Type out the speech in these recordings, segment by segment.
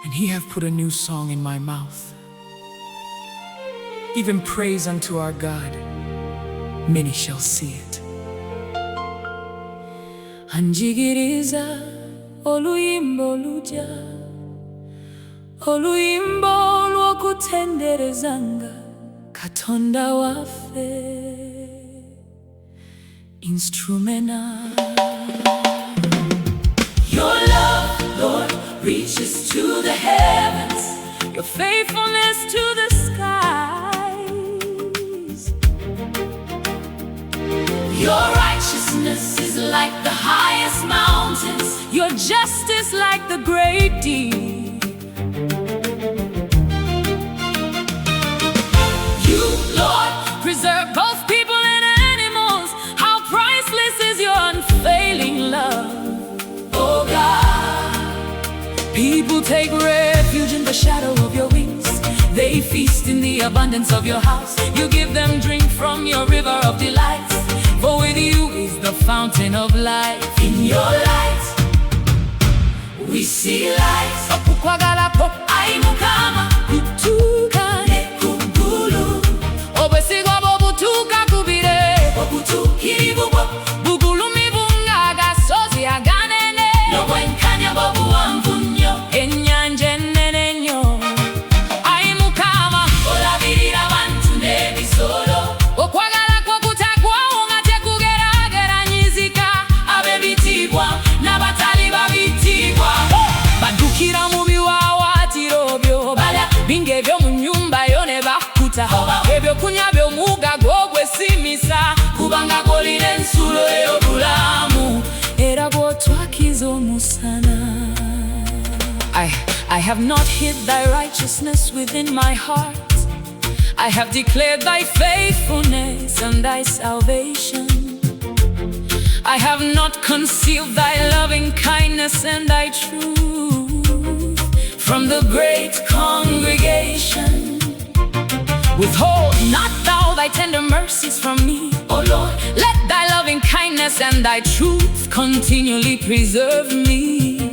and he hath put a new song in my mouth, even praise unto our God. Many shall see it. Anjigirizza, oluyimba oluggya, oluyimba olw'okutenderezanga Katonda waffe. Instrumental. Your love, Lord, reaches to the heavens, your faithfulness to the skies. Your righteousness is like the highest mountains, your justice like the great deep. You, Lord, preserve both people and animals. How priceless is your unfailing love, oh God. People take refuge in the shadow of your wings. They feast in the abundance of your house. You give them drink from your river of delights. For with you is the fountain of life. In your light, we see light. Okukwagalapo aimukama kutuka nekugulu. Obwesigwa bwobutuka kubire obutukirivu bugulumibunga gasozi aganene. Nobwenkanya bwobuwanvu nnyo ennyanja ennene nnyo. Aimukama olabirira abantu n'ebisolo. Okwagala kwo kutagwawo nga tekugerageranyizika. Ab'ebitiibwa n'abatali babitiibwa baddukira mu biwawaatiro byo. Balya bingi eby'omu nnyumba yo ne bakkuta. Ebyokunywa by'omuwuga gw'ogwesimisa, kubanga gw'olina ensulo ey'obulamu era gw'otwakiza omusana. I have not hid thy righteousness within my heart. I have declared thy faithfulness and thy salvation. I have not concealed thy loving kindness and thy truth from the great congregation. Withhold not thou thy tender mercies from me, O Lord. Let thy loving kindness and thy truth continually preserve me.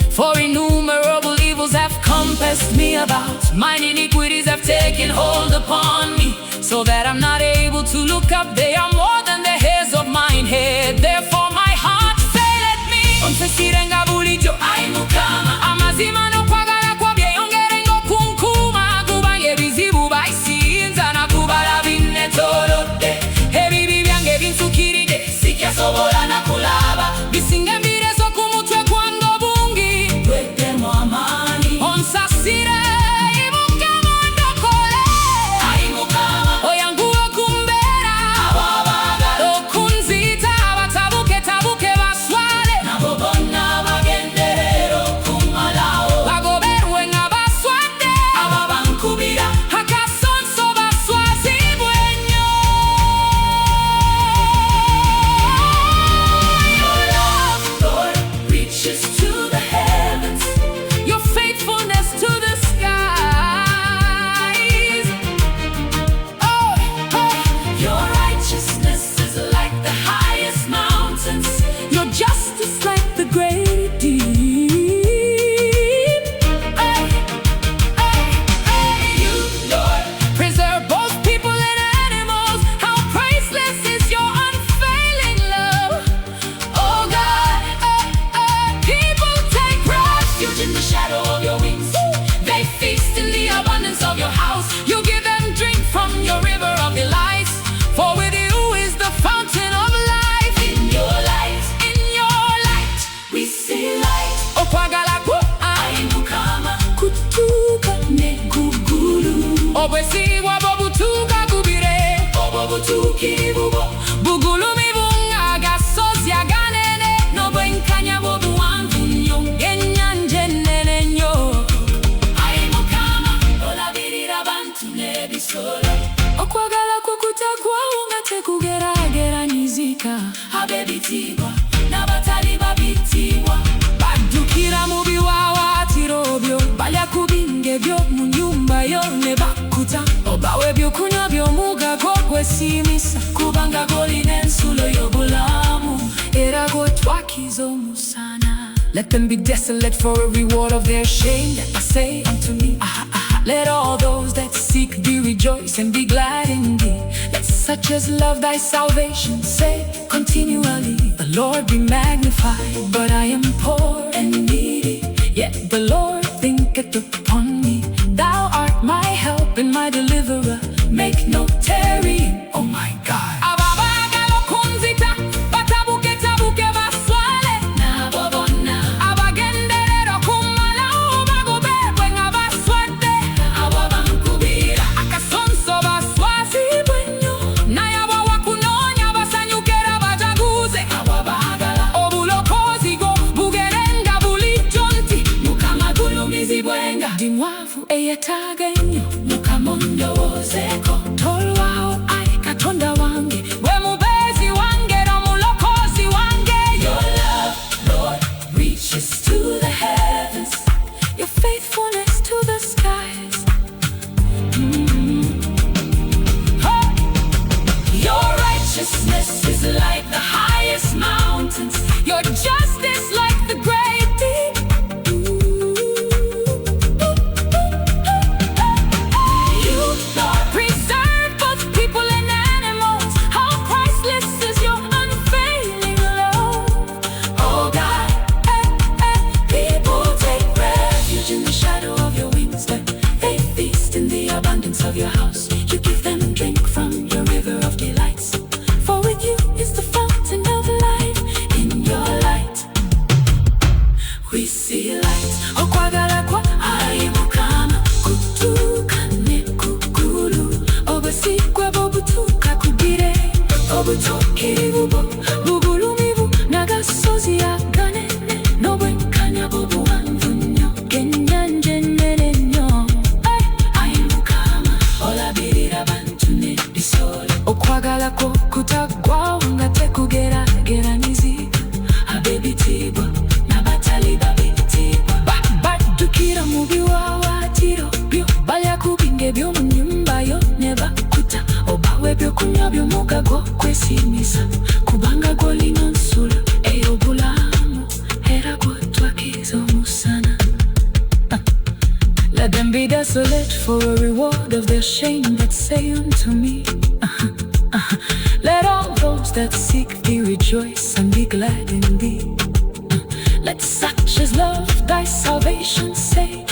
For innumerable evils have compassed me about. Mine iniquities have taken hold upon me, so that I'm not able to look up. They are more than the hairs of mine head. Therefore my heart faileth me. Onfesirenga bulijjo aimukama. Amazima n'okwagala kwo byeyongerenga okunkuma. Kubanga ebizibu bayisinza nakubala binnetoolodde. Ebibi byange binsukiridde sikyasobola nakulaba. Bisinga embirezo ku mutwe gwange obungi. Weddemu amaanyi onsasire Imukama ondokole. Aimukama oyanguwe okumbeera abo abaagala. Okunzita abatabuke baswale. Nabo bonna bagenderera okumalawo. Bagoberwe nga baswadde abo bankubira. Akasonso baswazibwe nnyo. Your love, Lord, reaches to the heavens, your faithfulness to the skies. Oh, your righteousness is like the highest mountains, your justice like the great deep. You, Lord, preserve both people and animals. How priceless is your unfailing love, oh God. People take refuge in the shadow of your wings. They feast in the abundance of your house. You give them drink from your river of delights. For with you is the fountain of life. In your light, we see light. Okwagala kwo aimukama kutuka nekugulu. Obwesigwa bwobutuka kubire obwobutukirivu bugulumibunga gasozi aganene. N'obwenkanya bw'obuwanvu nnyo ennyanja ennene nnyo. Aimukama olabirira abantu n'ebisolo. Okwagala kwo kutagwawo nga tekugerageranyizika. Ab'ebitiibwa n'abatali babitiibwa baddukira mu biwawaatiro byo. Balya ku bingi eby'omu nnyumba yo ne bakkuta. Obawa ebyokunywa by'omuwuga gw'ogwesimisa, kubanga gw'olina ensulo y'obulamu era gw'otwakiza omusana. Let them be desolate for a reward of their shame. Let us say unto me, let all those that seek thee rejoice and be glad indeed. Let such as love thy salvation say continually, the Lord be magnified. But I am poor and needy, yet the Lord thinketh upon me. Thou art my help and my deliverer, make no tarrying, oh my God. Dimwavu eyetagenyo mukamondowozeko tolwawo ai katonda wange gwe mubezi wange n'omulokozi wange. Your love, Lord, reaches to the heavens, your faithfulness to the skies. Your righteousness is like the highest mountains, your justice like the great deep. Of your house, you give them drink from your river of delights. For with you is the fountain of life. In your light we see light. Okwagala kwa ai mukama kutuka ne kukulu obusikwa bobutuka kugire obutokiri bubo bugulumivu n'agasozi aganene n'obwenkanya bobuwanvu nnyo g'ennyanja ennene nnyo. Okwagala kwo kutagwawo nga tekugerageranyizika, ab'ebitiibwa n'abatali bab'ebitiibwa baddukira mu biwaawaatiro byo, balya ku binge by'omu nnyumba yo ne bakuta, obawa ebyokunywa by'omugga gw'okwesiimisa, kubanga gw'olina nsula ey'obulamu era gw'otwakiza omusana. Let them be desolate for a reward of their shame that say unto me, let all those that seek thee rejoice and be glad in thee. Let such as love thy salvation say